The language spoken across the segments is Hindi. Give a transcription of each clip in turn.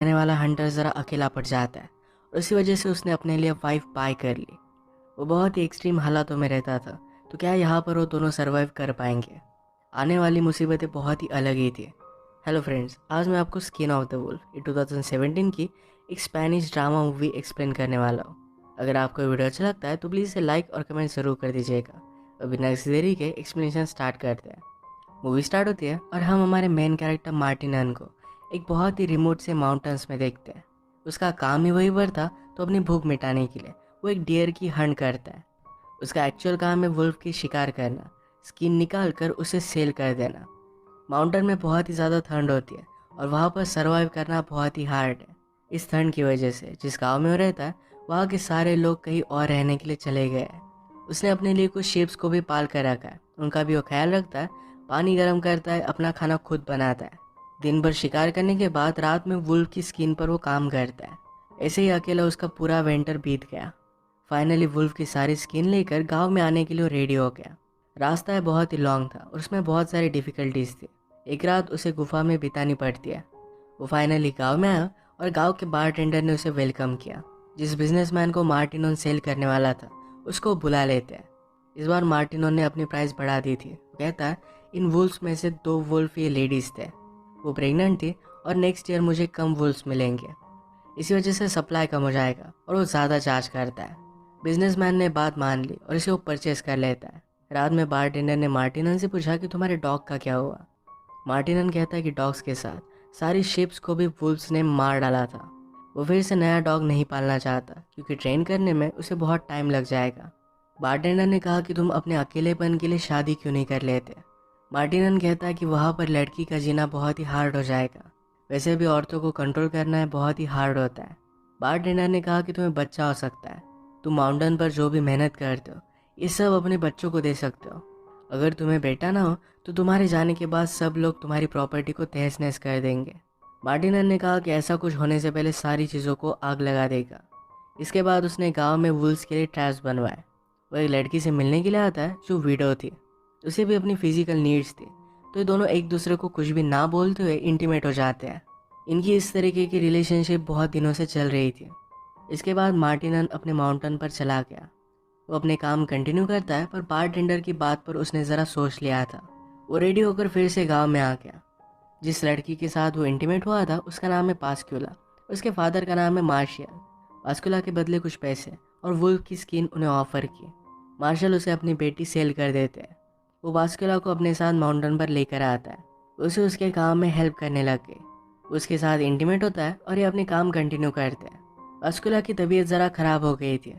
रहने वाला हंटर ज़रा अकेला पड़ जाता है और इसी वजह से उसने अपने लिए वाइफ बाय कर ली। वो बहुत ही एक्सट्रीम हालातों में रहता था, तो क्या यहाँ पर वो दोनों सर्वाइव कर पाएंगे? आने वाली मुसीबतें बहुत ही अलग ही थी। हेलो फ्रेंड्स, आज मैं आपको स्किन ऑफ द वुल्फ ये 2017 की एक स्पेनिश ड्रामा मूवी एक्सप्लेन करने वाला हूँ। अगर आपको ये वीडियो अच्छा लगता है तो प्लीज़ इसे लाइक और कमेंट ज़रूर कर दीजिएगा। तो बिना किसी देरी के एक्सप्लेनेशन स्टार्ट करते हैं। मूवी स्टार्ट होती है और हम हमारे मेन कैरेक्टर मार्टिनन को एक बहुत ही रिमोट से माउंटेन्स में देखते हैं। उसका काम ही वही पर था, तो अपनी भूख मिटाने के लिए वो एक डियर की हंट करता है। उसका एक्चुअल काम है वुल्फ की शिकार करना, स्किन निकाल कर उसे सेल कर देना। माउंटेन में बहुत ही ज़्यादा ठंड होती है और वहाँ पर सर्वाइव करना बहुत ही हार्ड है। इस ठंड की वजह से जिस गांव में वो रहता है, वहाँ के सारे लोग कहीं और रहने के लिए चले गए हैं। उसने अपने लिए कुछ शिप्स को भी पाल कर रखा है, उनका भी वो ख्याल रखता है, पानी गर्म करता है, अपना खाना खुद बनाता है। दिन भर शिकार करने के बाद रात में वुल्फ की स्किन पर वो काम करता है। ऐसे ही अकेला उसका पूरा विंटर बीत गया। फाइनली वुल्फ की सारी स्किन लेकर गांव में आने के लिए रेडी हो गया। रास्ता बहुत ही लॉन्ग था और उसमें बहुत सारी डिफ़िकल्टीज थी। एक रात उसे गुफा में बितानी पड़ती है। वो फाइनली गांव में आया और गांव के बारटेंडर ने उसे वेलकम किया। जिस बिजनेसमैन को मार्टिनोन सेल करने वाला था, उसको बुला लेते हैं। इस बार मार्टिनोन ने अपनी प्राइस बढ़ा दी थी। वो कहता है, इन वुल्फ्स में से 2 वुल्फ ये लेडीज़ थे, वो प्रेग्नेंट थी और नेक्स्ट ईयर मुझे कम वुल्फ्स मिलेंगे। इसी वजह से सप्लाई कम हो जाएगा और वो ज़्यादा चार्ज करता है। बिजनेसमैन ने बात मान ली और इसे वो परचेस कर लेता है। रात में बारटेंडर ने मार्टिनन से पूछा कि तुम्हारे डॉग का क्या हुआ। मार्टिनन कहता है कि डॉग्स के साथ सारी शिप्स को भी वुल्फ्स ने मार डाला था। वो फिर से नया डॉग नहीं पालना चाहता क्योंकि ट्रेन करने में उसे बहुत टाइम लग जाएगा। बारटेंडर ने कहा कि तुम अपने अकेलेपन के लिए शादी क्यों नहीं कर लेते। मार्टिनन कहता है कि वहाँ पर लड़की का जीना बहुत ही हार्ड हो जाएगा, वैसे भी औरतों को कंट्रोल करना है बहुत ही हार्ड होता है। बारटेंडर ने कहा कि तुम्हें बच्चा हो सकता है, तुम माउंटेन पर जो भी मेहनत करते हो ये सब अपने बच्चों को दे सकते हो। अगर तुम्हें बेटा ना हो तो तुम्हारे जाने के बाद सब लोग तुम्हारी प्रॉपर्टी को तहस नहस कर देंगे। मार्टिनन ने कहा कि ऐसा कुछ होने से पहले सारी चीज़ों को आग लगा देगा। इसके बाद उसने गांव में वुल्स के लिए ट्रैप्स बनवाए। वो एक लड़की से मिलने के लिए आता है जो विडो थी, उसे भी अपनी फिजिकल नीड्स थी, तो ये दोनों एक दूसरे को कुछ भी ना बोलते हुए इंटीमेट हो जाते हैं। इनकी इस तरीके की रिलेशनशिप बहुत दिनों से चल रही थी। इसके बाद मार्टिनन अपने माउंटेन पर चला गया। वो अपने काम कंटिन्यू करता है, पर बारटेंडर की बात पर उसने ज़रा सोच लिया था। वो रेडी होकर फिर से गांव में आ गया। जिस लड़की के साथ वो इंटीमेट हुआ था उसका नाम है पास्क्यूला, उसके फादर का नाम है मार्शियल। पास्क्यूला के बदले कुछ पैसे और वुल्फ की स्किन उन्हें ऑफर की। मार्शल उसे अपनी बेटी सेल कर देते हैं। वो पास्क्यूला को अपने साथ माउंटेन पर लेकर आता है। उसे उसके काम में हेल्प करने लग गई। उसके साथ इंटीमेट होता है और ये अपने काम कंटिन्यू करते हैं। पास्क्यूला की तबीयत ज़रा ख़राब हो गई थी।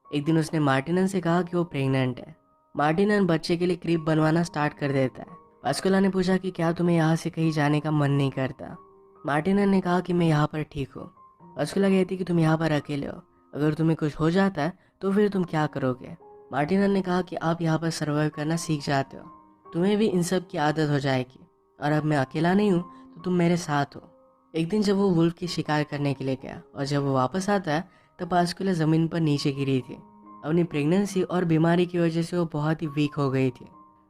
एक दिन उसने मार्टिनन से कहा कि वो प्रेग्नेंट है। मार्टिनन बच्चे के लिए क्रीब बनवाना स्टार्ट कर देता है। पास्कुला ने पूछा कि क्या तुम्हें यहाँ से कहीं जाने का मन नहीं करता। मार्टिनन ने कहा कि मैं यहाँ पर ठीक हूँ। पास्कुला कहती कि तुम यहाँ पर अकेले हो, अगर तुम्हें कुछ हो जाता है तो फिर तुम क्या करोगे। मार्टिनन ने कहा कि आप यहाँ पर सर्वाइव करना सीख जाते हो, तुम्हें भी इन सब की आदत हो जाएगी, और अब मैं अकेला नहीं हूँ तो तुम मेरे साथ हो। एक दिन जब वो वुल्फ की शिकार करने के लिए गया और जब वो वापस आता है तब पास्कुला ज़मीन पर नीचे गिरी थी। अपनी प्रेगनेंसी और बीमारी की वजह से वो बहुत ही वीक हो गई थी।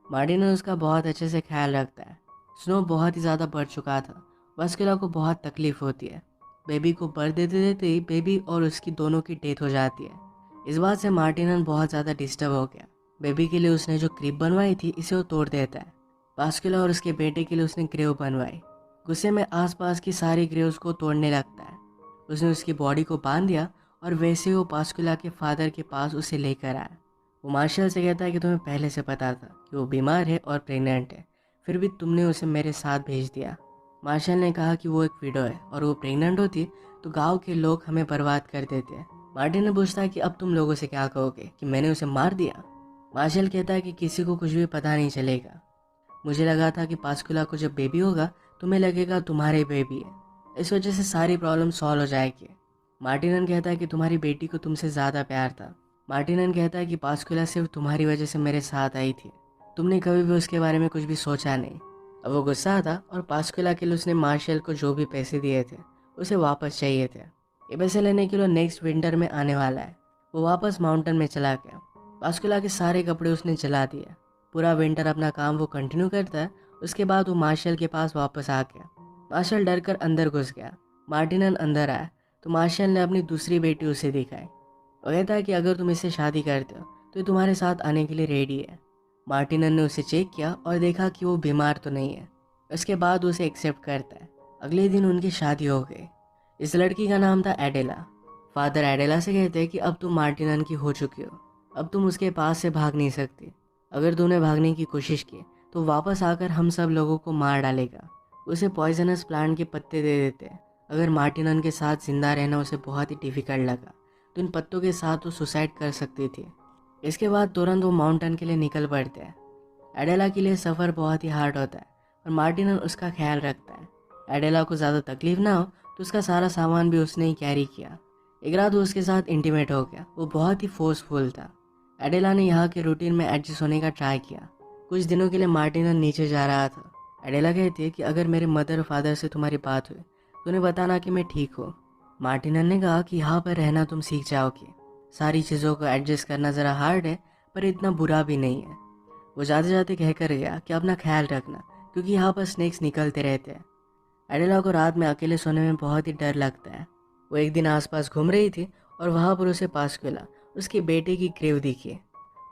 मार्टिनो उसका बहुत अच्छे से ख्याल रखता है। स्नो बहुत ही ज़्यादा बढ़ चुका था। पास्कुला को बहुत तकलीफ होती है। बेबी को बर्थ देते देते ही बेबी और उसकी दोनों की डेथ हो जाती है। इस बात से मार्टिनन बहुत ज़्यादा डिस्टर्ब हो गया। बेबी के लिए उसने जो क्रिब बनवाई थी इसे वो तोड़ देता है। पास्कुला और उसके बेटे के लिए उसने ग्रेव बनवाई। गुस्से में आसपास की सारी ग्रेव्स को तोड़ने लगता है। उसने उसकी बॉडी को बांध दिया और वैसे ही वो पास्कुला के फादर के पास उसे लेकर आया। वो मार्शल से कहता है कि तुम्हें पहले से पता था कि वो बीमार है और प्रेग्नेंट है, फिर भी तुमने उसे मेरे साथ भेज दिया। मार्शल ने कहा कि वो एक विडो है और वो प्रेग्नेंट होती तो गांव के लोग हमें बर्बाद कर देते। मार्टिन ने पूछता है कि अब तुम लोगों से क्या कहोगे कि मैंने उसे मार दिया। मार्शल कहता है कि किसी को कुछ भी पता नहीं चलेगा। मुझे लगा था कि पास्कुला को जब बेबी होगा तुम्हें लगेगा तुम्हारे बेबी है, इस वजह से सारी प्रॉब्लम सॉल्व हो जाएगी। मार्टिनन कहता है कि तुम्हारी बेटी को तुमसे ज़्यादा प्यार था। मार्टिनन कहता है कि पास्कुला सिर्फ तुम्हारी वजह से मेरे साथ आई थी, तुमने कभी भी उसके बारे में कुछ भी सोचा नहीं। अब वो गुस्सा था और पास्कुला के लिए उसने मार्शल को जो भी पैसे दिए थे उसे वापस चाहिए थे। ये पैसे लेने के लिए नेक्स्ट विंटर में आने वाला है। वो वापस माउंटेन में चला गया। पास्कुला के सारे कपड़े उसने जला दिए। पूरा विंटर अपना काम वो कंटिन्यू करता है। उसके बाद वो मार्शल के पास वापस आ गया। मार्शल डर कर अंदर घुस गया। मार्टिनन अंदर आया तो मार्शल ने अपनी दूसरी बेटी उसे दिखाई। वो कहता है कि अगर तुम इससे शादी करते हो तो ये तुम्हारे साथ आने के लिए रेडी है। मार्टिनन ने उसे चेक किया और देखा कि वो बीमार तो नहीं है। उसके बाद उसे एक्सेप्ट करता है। अगले दिन उनकी शादी हो गई। इस लड़की का नाम था एडेला। फादर एडेला से कहते हैं कि अब तुम मार्टिनन की हो चुकी हो, अब तुम उसके पास से भाग नहीं सकती। अगर तुमने भागने की कोशिश की तो वापस आकर हम सब लोगों को मार डालेगा। उसे पॉइजनस प्लांट के पत्ते दे देते हैं। अगर मार्टिनन के साथ जिंदा रहना उसे बहुत ही डिफिकल्ट लगा तो इन पत्तों के साथ वो सुसाइड कर सकती थी। इसके बाद तुरंत वो माउंटेन के लिए निकल पड़ते हैं। एडेला के लिए सफ़र बहुत ही हार्ड होता है और मार्टिनन उसका ख्याल रखता है। एडेला को ज़्यादा तकलीफ ना हो तो उसका सारा सामान भी उसने ही कैरी किया। एक रात वो उसके साथ इंटीमेट हो गया। वो बहुत ही फोर्सफुल था। एडेला ने यहाँ के रूटीन में एडजस्ट होने का ट्राई किया। कुछ दिनों के लिए मार्टिनन नीचे जा रहा था। एडेला कहती है कि अगर मेरे मदर फादर से तुम्हारी बात हुई तो उन्हें बताना कि मैं ठीक हूँ। मार्टिनन ने कहा कि यहाँ पर रहना तुम सीख जाओगे। सारी चीज़ों को एडजस्ट करना ज़रा हार्ड है पर इतना बुरा भी नहीं है। वो जाते जाते कह कर गया कि अपना ख्याल रखना क्योंकि यहाँ पर स्नेक्स निकलते रहते हैं। एडेला को रात में अकेले सोने में बहुत ही डर लगता है। वो एक दिन आसपास घूम रही थी और वहाँ पर उसे पास्कुला उसके बेटे की ग्रेव दिखी।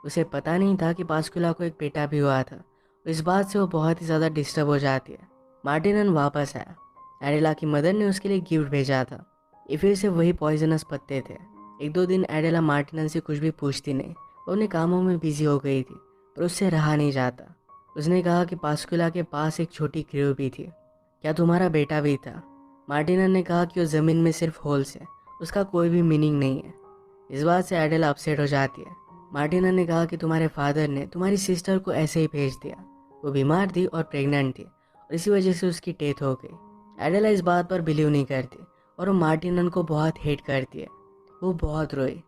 उसे पता नहीं था कि पास्कुला को एक बेटा भी हुआ था। इस बात से वो बहुत ही ज़्यादा डिस्टर्ब हो जाती है। मार्टिनन वापस आया। एडेला की मदर ने उसके लिए गिफ्ट भेजा था। ये फिर से वही पॉइजनस पत्ते थे। एक दो दिन एडेला मार्टिनन से कुछ भी पूछती नहीं। वो अपने कामों में बिजी हो गई थी पर उससे रहा नहीं जाता। उसने कहा कि पास्कुला के पास एक छोटी ग्रेव भी थी, क्या तुम्हारा बेटा भी था? मार्टिनन ने कहा कि वो ज़मीन में सिर्फ होल्स है, उसका कोई भी मीनिंग नहीं है। इस बात से एडेला अपसेट हो जाती है। मार्टिनन ने कहा कि तुम्हारे फादर ने तुम्हारी सिस्टर को ऐसे ही भेज दिया। वो बीमार थी और प्रेग्नेंट थी और इसी वजह से उसकी डेथ हो गई। एडेला इस बात पर बिलीव नहीं करती और वो मार्टिनन को बहुत हेट करती है। वो बहुत रोई।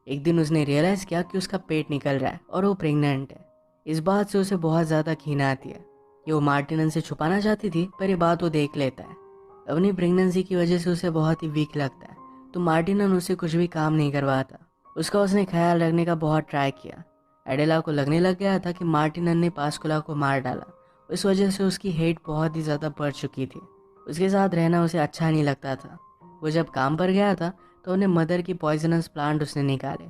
एक दिन उसने रियलाइज़ किया कि उसका पेट निकल रहा है और वो प्रेग्नेंट है। इस बात से उसे बहुत ज़्यादा घिन आती है। ये वो मार्टिनन से छुपाना चाहती थी पर ये बात वो देख लेता है। अपनी प्रेगनेंसी की वजह से उसे बहुत ही वीक लगता है तो मार्टिनन उससे कुछ भी काम नहीं करवाता। उसका उसने ख्याल रखने का बहुत ट्राई किया। एडेला को लगने लग गया था कि मार्टिनन ने पास्कुला को मार डाला। इस वजह से उसकी हेट बहुत ही ज़्यादा बढ़ चुकी थी। उसके साथ रहना उसे अच्छा नहीं लगता था। वो जब काम पर गया था तो उन्हें मदर की पॉइजनस प्लांट उसने निकाले।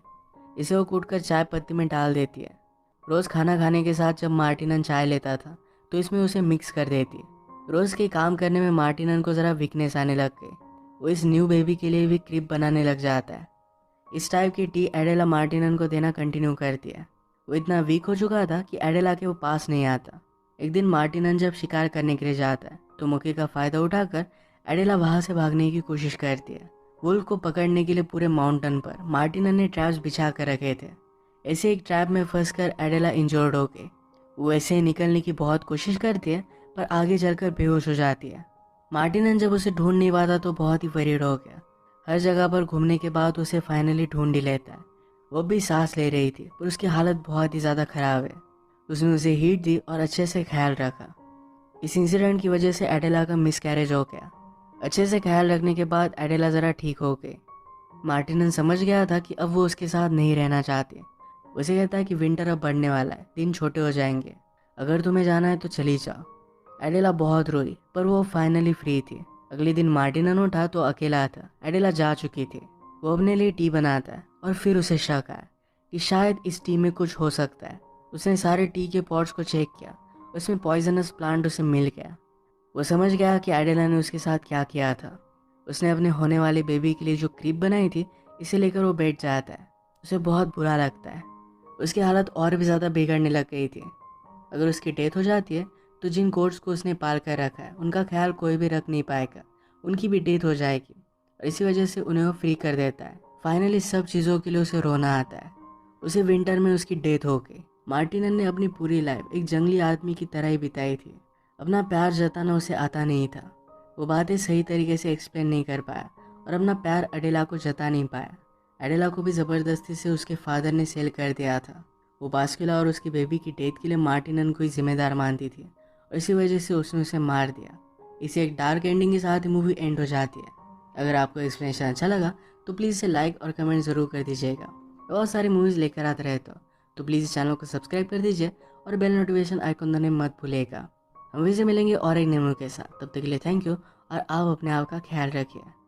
इसे वो कूटकर चाय पत्ती में डाल देती है। रोज़ खाना खाने के साथ जब मार्टिनन चाय लेता था तो इसमें उसे मिक्स कर देती। रोज़ के काम करने में मार्टिनन को ज़रा वीकनेस आने लग गई। वो इस न्यू बेबी के लिए भी क्रिप बनाने लग जाता है। इस टाइप की टी एडेला मार्टिनन को देना कंटिन्यू करती है। वो इतना वीक हो चुका था कि एडेला के वो पास नहीं आता। एक दिन मार्टिनन जब शिकार करने के लिए जाता है तो मौके का फ़ायदा उठाकर एडेला वहाँ से भागने की कोशिश करती है। वुल्फ को पकड़ने के लिए पूरे माउंटेन पर मार्टिनन ने ट्रैप्स बिछा कर रखे थे। ऐसे एक ट्रैप में फंसकर एडेला इंजर्ड हो गई। वो ऐसे ही निकलने की बहुत कोशिश करती है पर आगे चलकर बेहोश हो जाती है। मार्टिनन जब उसे ढूंढ नहीं पाता तो बहुत ही वरीड हो गया। हर जगह पर घूमने के बाद उसे फाइनली ढूंढ ही लेता है। वो भी सांस ले रही थी पर उसकी हालत बहुत ही ज़्यादा ख़राब है। उसने उसे हीट दी और अच्छे से ख्याल रखा। इस इंसिडेंट की वजह से एडेला का मिसकैरेज हो गया। अच्छे से ख्याल रखने के बाद एडेला ज़रा ठीक हो गई। मार्टिनन समझ गया था कि अब वो उसके साथ नहीं रहना चाहती। उसे कहता है कि विंटर अब बढ़ने वाला है, दिन छोटे हो जाएंगे, अगर तुम्हें जाना है तो चली जाओ। एडेला बहुत रोई पर वो फाइनली फ्री थी। अगले दिन मार्टिनन उठा तो अकेला था। एडेला जा चुकी थी। वो अपने लिए टी बनाता है और फिर उसे शक आया कि शायद इस टी में कुछ हो सकता है। उसने सारे टी के पॉट्स को चेक किया, उसमें पॉइजनस प्लांट उसे मिल गया। वो समझ गया कि एडेला ने उसके साथ क्या किया था। उसने अपने होने वाले बेबी के लिए जो क्रीप बनाई थी इसे लेकर वो बैठ जाता है। उसे बहुत बुरा लगता है। उसकी हालत और भी ज़्यादा बिगड़ने लग गई थी। अगर उसकी डेथ हो जाती है तो जिन कोर्ट्स को उसने पाल कर रखा है उनका ख्याल कोई भी रख नहीं पाएगा, उनकी भी डेथ हो जाएगी और इसी वजह से उन्हें वो फ्री कर देता है। फाइनली सब चीज़ों के लिए उसे रोना आता है। उसे विंटर में उसकी डेथ हो गई। मार्टिनन ने अपनी पूरी लाइफ एक जंगली आदमी की तरह ही बिताई थी। अपना प्यार जताना उसे आता नहीं था। वो बातें सही तरीके से एक्सप्लेन नहीं कर पाया और अपना प्यार एडेला को जता नहीं पाया। एडेला को भी ज़बरदस्ती से उसके फादर ने सेल कर दिया था। वो बास्कुला और उसकी बेबी की डेथ के लिए मार्टिनन को ही जिम्मेदार मानती थी और इसी वजह से उसने उसे मार दिया। इसे एक डार्क एंडिंग के साथ ही मूवी एंड हो जाती है। अगर आपको एक्सप्लेनेशन अच्छा लगा तो प्लीज़ इसे लाइक और कमेंट ज़रूर कर दीजिएगा। बहुत सारी मूवीज़ लेकर आते रहते हो तो प्लीज़ इस चैनल को सब्सक्राइब कर दीजिए और बेल नोटिफिकेशन आइकन दबाने मत भूलिएगा। हम फिर से मिलेंगे और एक नए मूवी के साथ। तब तक के लिए थैंक यू और आप अपने आप का ख्याल रखिए।